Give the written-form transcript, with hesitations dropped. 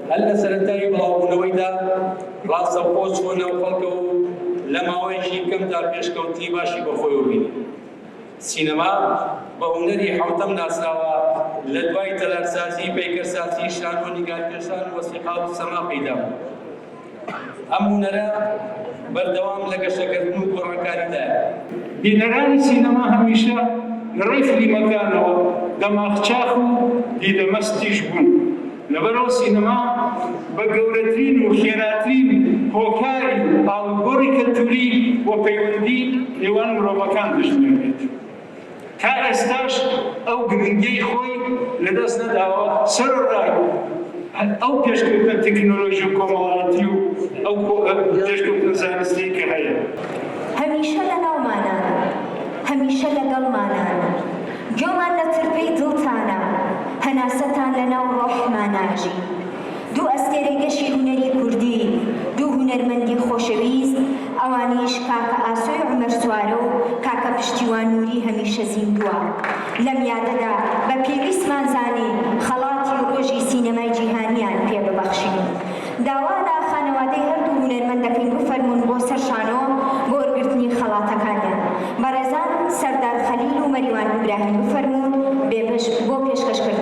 هەل لە سەرەتایی بڵاوبوونەوەیدا ڕاستەوخۆ چۆنە و خەڵکە و لە ماوەیەکی کەمدا پێشکەوتی باشی بەخۆیەوە بینی. سینەما بە هونەری حوتەم ناسراوە لە دوای تەلارسازی پەیکەرسازی شان و نیگارکێشان و وەسیقا و سەما پەیدا بوو. ئەم هونەرە بەردەوام لە گەشەکردن و گۆڕانکاریدایە. بینەرانی سینەما هەمیشە لە ڕێی فیلمەکانەوە دەماغچاق و دیدەمەستیش بوون. لەبەرەوە سینەما بە گەورەترین و خێراترین هۆکاری ئاڵوگۆڕی کەلتوری و پەیوەندی نێوان مرۆڤەکان دەژمێنێت. تا ئێستاش ئەو گرنگەی خۆی لەدەست نەداوە سەرڕای ئەو پێشکەوتنە تەکنۆلۆژی و کۆمەڵایەتی و ئەو پێشکەوتنە زانستی کە هەیە. هەمیشە لەناومانە، هەمیشە لەگەڵمانە، گوێمان لە ترپەی دڵتانە، هەناسەتان لەناو ڕۆحماناژی. دوو ئەستێرەی گەشی هونەری کوردی، دوو هونەرمەندی خۆشەویست، ئەوانیش کاکە ئاسۆی عومەر سوارە و کاکە پشتیوان نووری هەمیشە زیندووە. لەم یادەدا بە پێویستمان زانی خەڵاتی ڕۆژی سینەمای جیهانیان پێ ببەخشین. داوا لە خانەوادەی هەردوو هونەرمەندەکەین بفەرمونون بۆ سەرشانەوە بۆ وەرگرتنی خەڵاتەکانیان. بەڕێزان سەردار خەلیل و مەریوان ئیبراهیم بفەرمونون بۆ پێشکەشکردن